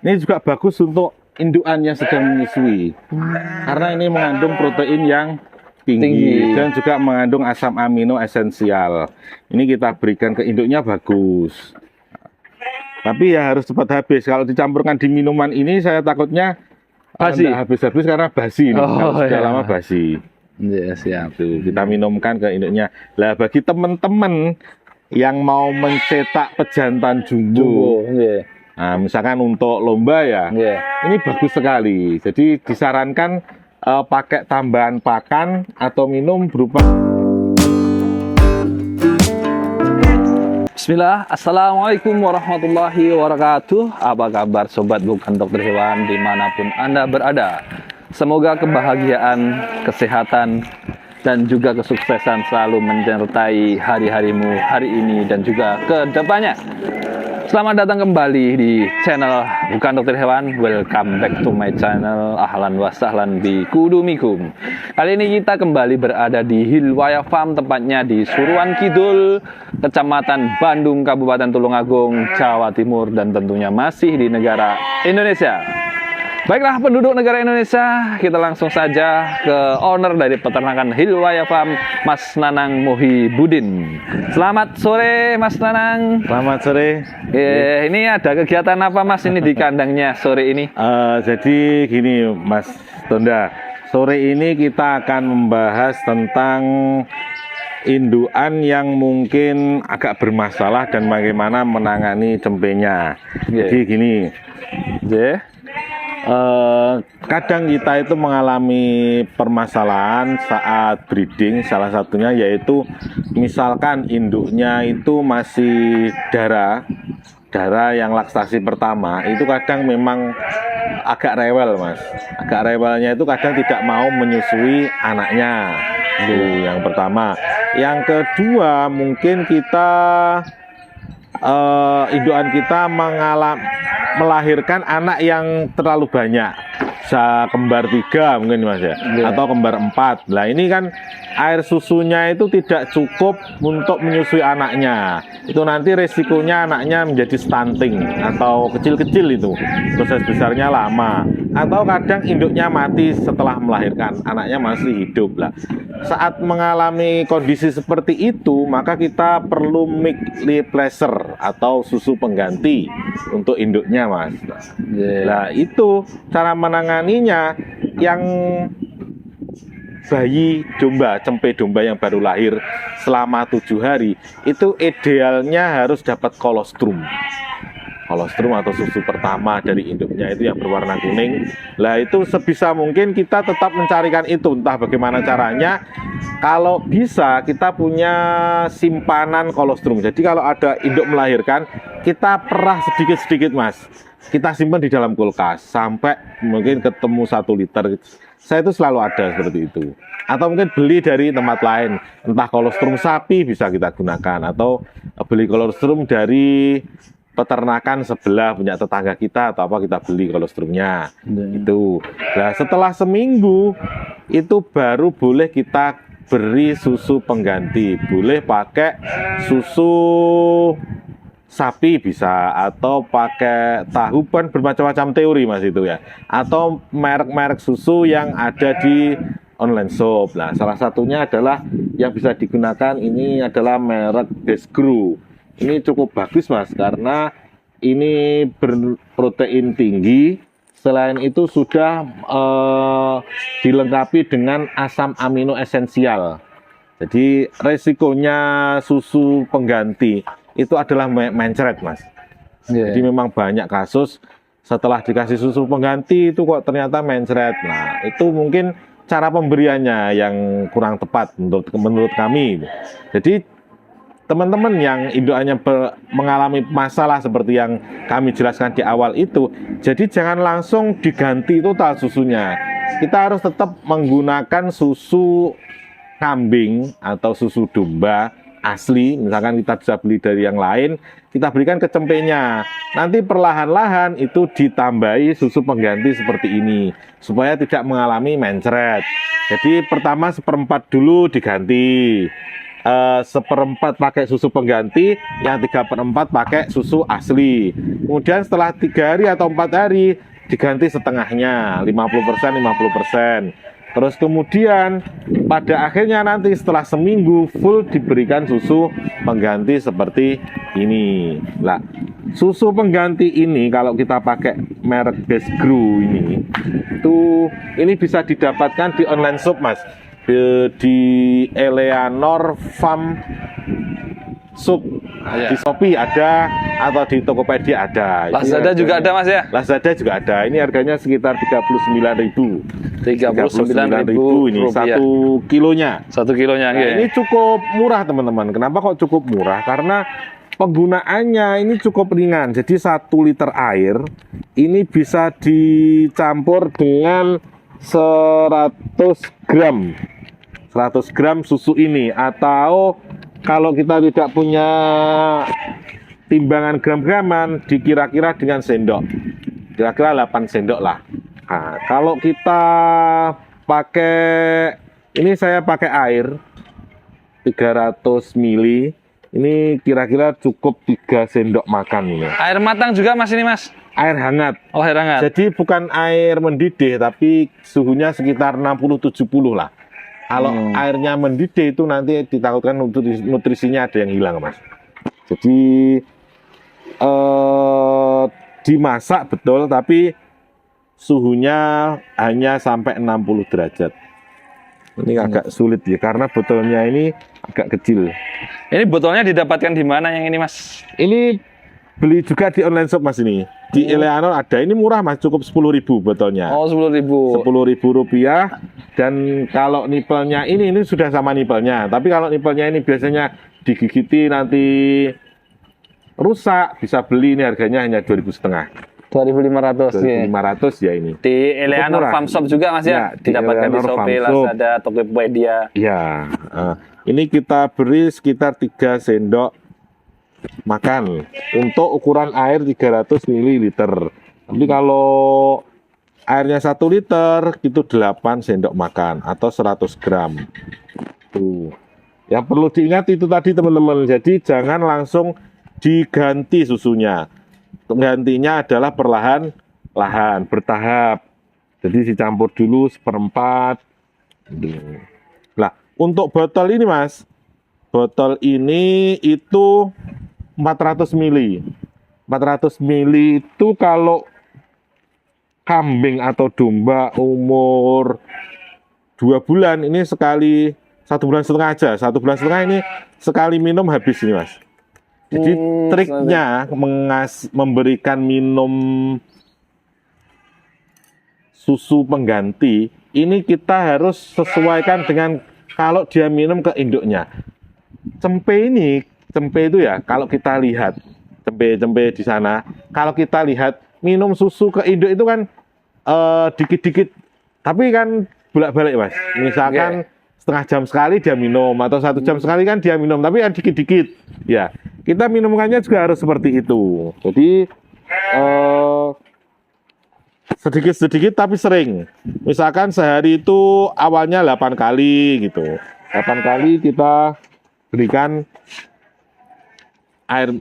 Ini juga bagus untuk indukan yang sedang menyusui. Karena ini mengandung protein yang tinggi dan juga mengandung asam amino esensial. Ini kita berikan ke induknya bagus. Tapi ya harus cepat habis. Kalau dicampurkan di minuman ini saya takutnya basi. Habis-habis karena basi ini. Kalau sudah lama basi. Ya, siap. Tuh, kita minumkan ke induknya. Lah bagi teman-teman yang mau mencetak pejantan jumbo, nah, misalkan untuk lomba ya, ini bagus sekali. Jadi disarankan pakai tambahan pakan atau minum berupa. Bismillah, Assalamualaikum warahmatullahi wabarakatuh. Apa kabar sobat bukan dokter hewan dimanapun Anda berada? Semoga kebahagiaan, kesehatan, dan juga kesuksesan selalu menyertai hari-harimu hari ini dan juga ke depannya. Selamat datang kembali di channel Bukan Dokter Hewan. Welcome back to my channel. Ahlan wa sahlan bi kudumikum. Kali ini kita kembali berada di Hilwaya Farm, tepatnya di Suruhan Kidul, Kecamatan Bandung, Kabupaten Tulungagung, Jawa Timur, dan tentunya masih di negara Indonesia. Baiklah penduduk negara Indonesia, kita langsung saja ke owner dari peternakan Hilwaya Farm, Mas Nanang Muhibudin. Selamat sore Mas Nanang. Selamat sore. Ini ada kegiatan apa Mas ini di kandangnya sore ini? Jadi gini Mas Tonda, sore ini kita akan membahas tentang indukan yang mungkin agak bermasalah dan bagaimana menangani cempenya. Jadi gini, kadang kita itu mengalami permasalahan saat breeding, salah satunya yaitu misalkan induknya itu masih darah yang laktasi pertama, itu kadang memang agak rewel Mas. Agak rewelnya itu kadang tidak mau menyusui anaknya. Itu yang pertama. Yang kedua, mungkin kita indukan kita melahirkan anak yang terlalu banyak, bisa kembar 3 mungkin Mas ya, atau kembar 4. Nah ini kan air susunya itu tidak cukup untuk menyusui anaknya. Itu nanti resikonya anaknya menjadi stunting atau kecil-kecil, itu proses besarnya lama. Atau kadang induknya mati setelah melahirkan, anaknya masih hidup lah. Saat mengalami kondisi seperti itu, maka kita perlu milk replacer atau susu pengganti untuk induknya Mas. Nah itu cara menanganinya. Yang bayi domba, cempe domba yang baru lahir selama 7 hari, itu idealnya harus dapat kolostrum atau susu pertama dari induknya itu yang berwarna kuning. Lah itu sebisa mungkin kita tetap mencarikan itu, entah bagaimana caranya. Kalau bisa kita punya simpanan kolostrum. Jadi kalau ada induk melahirkan, kita perah sedikit-sedikit Mas. Kita simpan di dalam kulkas sampai mungkin ketemu 1 liter. Saya itu selalu ada seperti itu. Atau mungkin beli dari tempat lain, entah kolostrum sapi bisa kita gunakan, atau beli kolostrum dari peternakan sebelah punya tetangga kita atau apa, kita beli kolostrumnya. Itu. Nah, setelah seminggu itu baru boleh kita beri susu pengganti. Boleh pakai susu sapi bisa, atau pakai tahu, kan bermacam-macam teori Mas itu ya. Atau merek-merek susu yang ada di online shop. Nah, salah satunya adalah yang bisa digunakan ini adalah merek Desgro. Ini cukup bagus Mas, karena ini berprotein tinggi. Selain itu sudah dilengkapi dengan asam amino esensial. Jadi resikonya susu pengganti itu adalah mencret Mas. Jadi memang banyak kasus setelah dikasih susu pengganti itu kok ternyata mencret. Nah itu mungkin cara pemberiannya yang kurang tepat menurut kami. Jadi teman-teman yang indukannya mengalami masalah seperti yang kami jelaskan di awal itu, jadi jangan langsung diganti total susunya. Kita harus tetap menggunakan susu kambing atau susu domba asli. Misalkan kita bisa beli dari yang lain, kita berikan ke cempenya. Nanti perlahan-lahan itu ditambahi susu pengganti seperti ini, supaya tidak mengalami mencret. Jadi pertama 1/4 dulu diganti. 1/4 pakai susu pengganti, yang 3/4 pakai susu asli. Kemudian setelah 3 hari atau 4 hari diganti setengahnya, 50% 50%. Terus kemudian pada akhirnya nanti setelah seminggu full diberikan susu pengganti seperti ini. Lah, susu pengganti ini kalau kita pakai merek Bestgrow ini bisa didapatkan di online shop, Mas. Di Eleanor Farm Shop. Di Shopee ada atau di Tokopedia ada. Lazada juga ada, Mas ya? Lazada juga ada. Ini harganya sekitar 39.000. 39.000 ini rupiah. 1 kilonya. 1 kilonya. Nah, ini cukup murah, teman-teman. Kenapa kok cukup murah? Karena penggunaannya ini cukup ringan. Jadi 1 liter air ini bisa dicampur dengan 100 gram. 100 gram susu ini, atau kalau kita tidak punya timbangan gram-graman, dikira-kira dengan sendok. Kira-kira 8 sendok lah. Nah, kalau kita pakai, ini saya pakai air 300 ml. Ini kira-kira cukup 3 sendok makan ini. Air matang juga, Mas, ini, Mas? Air hangat. Oh, air hangat. Jadi bukan air mendidih, tapi suhunya sekitar 60-70 lah. Kalau airnya mendidih itu nanti ditakutkan nutrisinya ada yang hilang, Mas. Jadi dimasak betul, tapi suhunya hanya sampai 60 derajat. Ini agak sulit ya, karena botolnya ini agak kecil. Ini botolnya didapatkan di mana yang ini, Mas? Ini beli juga di online shop, Mas, ini. Di Eleanor ada, ini murah, Mas, cukup 10.000 botolnya. Oh, 10.000. 10.000 rupiah. Dan kalau nipelnya ini sudah sama nipelnya. Tapi kalau nipelnya ini biasanya digigiti nanti rusak, bisa beli, ini harganya hanya 2.500. 2.500 ya. 2.500 ya ini. Di Eleanor Farm Shop juga, Mas ya? Ya, di Didapatkan di Eleanor Shopee, Farm Shop. Lazada, Tokopedia. Ya, ini kita beri sekitar 3 sendok makan untuk ukuran air 300 ml. Tapi kalau airnya 1 liter itu 8 sendok makan atau 100 gram. Tuh. Yang perlu diingat itu tadi, teman-teman. Jadi jangan langsung diganti susunya. Gantinya adalah perlahan-lahan, bertahap. Jadi dicampur dulu 1/4. Nah, untuk botol ini, Mas. Botol ini itu 400 ml. 400 ml itu kalau kambing atau domba umur 2 bulan ini sekali, 1,5 bulan aja. 1,5 bulan ini sekali minum habis ini, Mas. Jadi triknya memberikan minum susu pengganti ini kita harus sesuaikan dengan kalau dia minum ke induknya. Cempe itu ya, kalau kita lihat cempe di sana, kalau kita lihat minum susu ke induk itu kan dikit-dikit, tapi kan bolak-balik, Mas. Misalkan setengah jam sekali dia minum, atau 1 jam sekali kan dia minum, tapi kan dikit-dikit. Ya, kita minumkannya juga harus seperti itu. Jadi sedikit-sedikit tapi sering. Misalkan sehari itu awalnya 8 kali gitu. 8 kali kita berikan air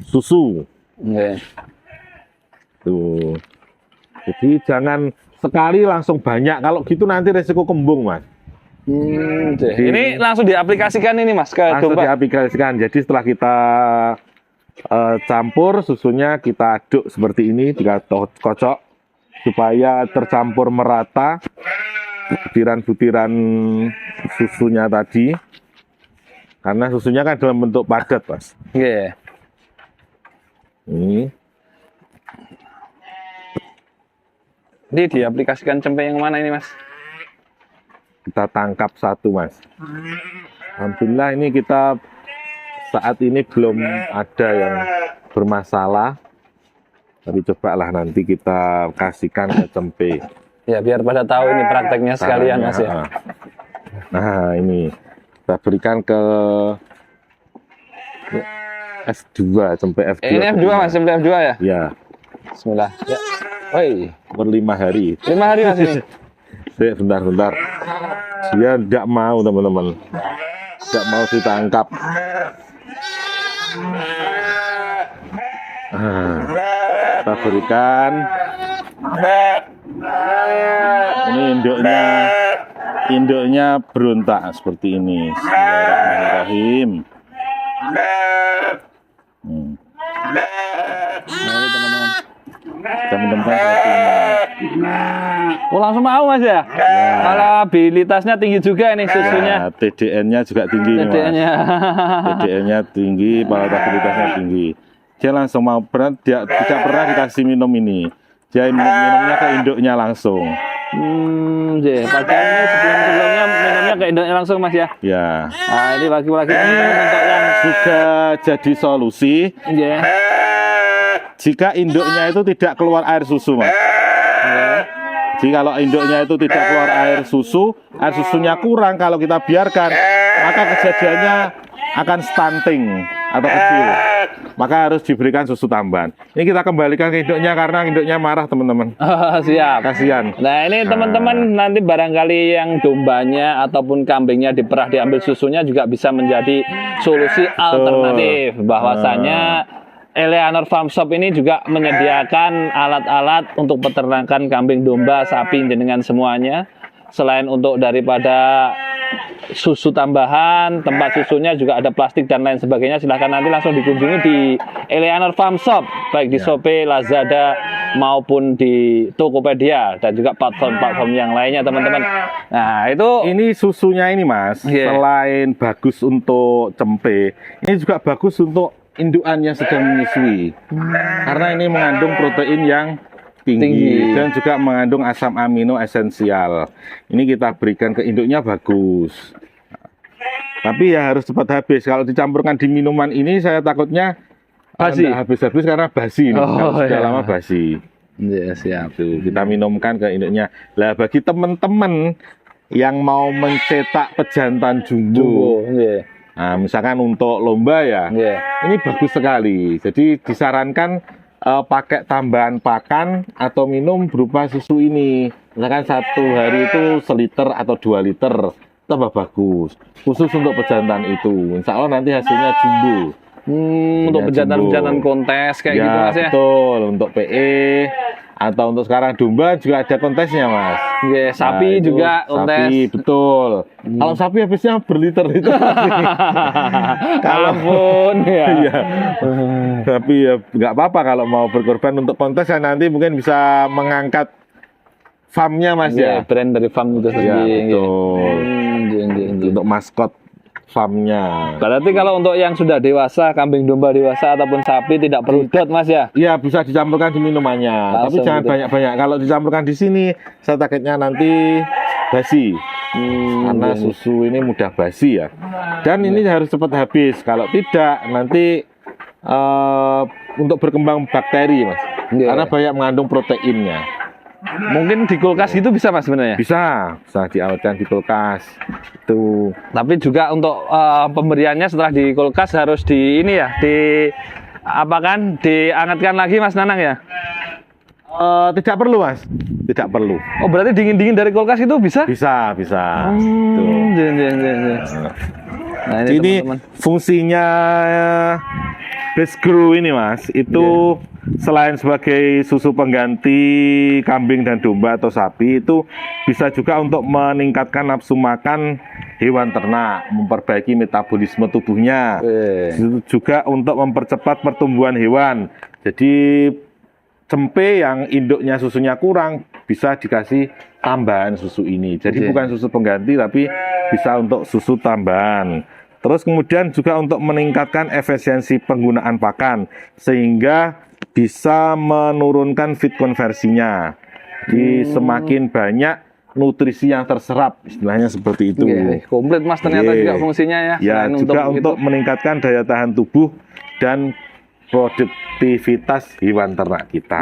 susu. Tuh. Jadi jangan sekali langsung banyak. Kalau gitu nanti resiko kembung, Mas. Ini langsung diaplikasikan ini, Mas, ke langsung domba. diaplikasikan. Jadi setelah kita campur susunya, kita aduk seperti ini, kita kocok supaya tercampur merata butiran-butiran susunya tadi. Karena susunya kan dalam bentuk padat, Mas. Ini diaplikasikan cempe yang mana ini, Mas? kita tangkap 1, Mas. Alhamdulillah ini kita saat ini belum ada yang bermasalah. Tapi cobalah nanti kita kasihkan ke cempe. Ya, biar pada tahu ini prakteknya sekalian, Mas ya. Nah, ini kita berikan ke F2, cempe F2. Ini F2, Mas, cempe F2 ya? Ya. Bismillah. Ya. Woi, Umur 5 hari. 5 hari, Mas, ini. Bentar. Dia tidak mau, teman-teman. tidak mau ditangkap. Kita berikan. Ini induknya berontak seperti ini. Bismillahirrahmanirrahim. Nah, ini teman-teman. Kita menemukan seperti ini. Oh, langsung mau Mas ya? Alabilitasnya tinggi juga ini susunya. Ya, TDN-nya juga tinggi nih, Mas. TDN-nya. TDN-nya tinggi, palatabilitasnya tinggi. Dia langsung mau, dia tidak pernah dikasih minum ini. Dia minumnya ke induknya langsung. Padahal ini sebelumnya minumnya ke induknya langsung Mas ya. Ya. Nah, ini laki-laki ini untuk yang Juga jadi solusi ya. jika induknya itu tidak keluar air susu, Mas. Jadi kalau induknya itu tidak keluar air susunya kurang kalau kita biarkan, maka kejadiannya akan stunting atau kecil. Maka harus diberikan susu tambahan. Ini kita kembalikan ke induknya karena induknya marah, teman-teman. Siap. Kasihan. Nah, ini teman-teman nanti barangkali yang dombanya ataupun kambingnya diperah diambil susunya juga bisa menjadi solusi alternatif. Bahwasanya Eleanor Farm Shop ini juga menyediakan alat-alat untuk peternakan kambing, domba, sapi, dengan semuanya. Selain untuk daripada susu tambahan, tempat susunya juga ada plastik dan lain sebagainya. Silahkan nanti langsung dikunjungi di Eleanor Farm Shop, baik di Shopee, Lazada maupun di Tokopedia dan juga platform-platform yang lainnya, teman-teman. Nah, itu ini susunya ini, Mas, selain bagus untuk cempe, ini juga bagus untuk indukan yang sedang menyusui. Karena ini mengandung protein yang tinggi dan juga mengandung asam amino esensial. Ini kita berikan ke induknya bagus. Tapi ya harus cepat habis. Kalau dicampurkan di minuman ini saya takutnya basi. Habis-habis karena basi ini. Sudah lama basi. Ya, siap. Tuh, kita minumkan ke induknya. Lah bagi teman-teman yang mau mencetak pejantan jumbo. Nah, misalkan untuk lomba ya. Ini bagus sekali. Jadi disarankan pakai tambahan pakan atau minum berupa susu ini. Misalkan satu hari itu 1 liter atau 2 liter, tambah bagus. Khusus untuk pejantan itu. Insya Allah nanti hasilnya jumbo. Untuk pejantan-pejantan kontes kayak gitu Mas ya? Betul. Untuk PE atau untuk sekarang domba juga ada kontesnya, Mas. Sapi juga kontes. Sapi, betul. Kalau sapi habisnya berliter itu. Kalau pun ya. Iya. Tapi ya nggak apa-apa kalau mau berkorban untuk kontes ya, nanti mungkin bisa mengangkat farmnya, Mas ya. Brand dari farm itu sendiri. Betul. Untuk maskot farmnya. Berarti kalau untuk yang sudah dewasa, kambing domba dewasa ataupun sapi tidak perlu dot, Mas ya? Iya, bisa dicampurkan di minumannya. Tapi jangan banyak-banyak. Kalau dicampurkan di sini, saya takutnya nanti basi. Karena susu ini mudah basi ya. Dan ini harus cepat habis. Kalau tidak, nanti untuk berkembang bakteri, Mas. Karena banyak mengandung proteinnya. Mungkin di kulkas gitu bisa Mas sebenarnya? Bisa diawetkan di kulkas. Itu. Tapi juga untuk pemberiannya setelah di kulkas harus di ini ya, diangetkan lagi Mas Nanang ya? Tidak perlu, Mas. Tidak perlu. Oh, berarti dingin-dingin dari kulkas itu bisa? Bisa. Nah, ini teman-teman. Fungsinya base grow ini, Mas, itu selain sebagai susu pengganti kambing dan domba atau sapi, itu bisa juga untuk meningkatkan nafsu makan hewan ternak, memperbaiki metabolisme tubuhnya, juga untuk mempercepat pertumbuhan hewan. Jadi cempe yang induknya susunya kurang bisa dikasih tambahan susu ini. Jadi bukan susu pengganti tapi bisa untuk susu tambahan. Terus kemudian juga untuk meningkatkan efisiensi penggunaan pakan sehingga bisa menurunkan feed konversinya. Jadi semakin banyak nutrisi yang terserap, istilahnya seperti itu. Komplit Mas ternyata juga fungsinya ya. Ya, juga untuk meningkatkan daya tahan tubuh dan produktivitas hewan ternak kita.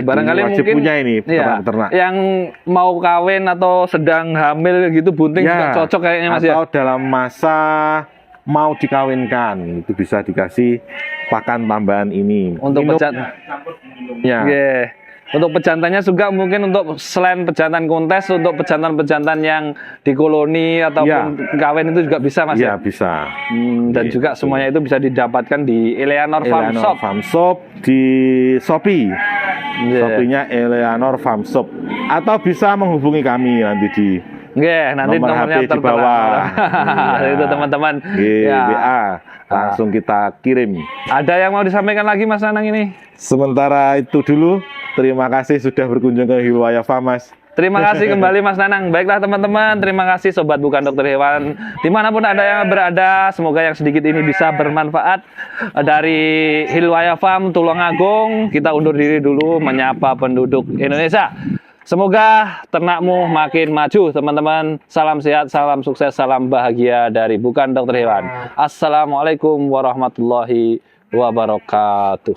Barangkali wajib mungkin punya ini ternak. Yang mau kawin atau sedang hamil gitu bunting juga cocok kayaknya Mas ya. Atau dalam masa mau dikawinkan itu bisa dikasih pakan tambahan ini. Untuk pecat. Ya. Untuk pejantannya juga mungkin untuk selain pejantan kontes, untuk pejantan-pejantan yang di koloni ataupun kawin itu juga bisa Mas Iya ya? bisa. Dan juga semuanya itu bisa didapatkan di Eleanor Farm Eleanor Shop. Farm Shop di Shopee. Iya. Shopee-nya Eleanor Farm Shop. Atau bisa menghubungi kami nanti di Nanti nomor nomornya HP di bawah. Iya. Itu teman-teman. Ya. WA langsung kita kirim. Ada yang mau disampaikan lagi Mas Nanang ini? Sementara itu dulu. Terima kasih sudah berkunjung ke Hilwaya Farm, Mas. Terima kasih kembali Mas Nanang. Baiklah teman-teman, terima kasih Sobat Bukan Dokter Hewan. Dimanapun ada yang berada, semoga yang sedikit ini bisa bermanfaat. Dari Hilwaya Farm Tulungagung, kita undur diri dulu menyapa penduduk Indonesia. Semoga ternakmu makin maju teman-teman. Salam sehat, salam sukses, salam bahagia dari Bukan Dokter Hewan. Assalamualaikum warahmatullahi wabarakatuh.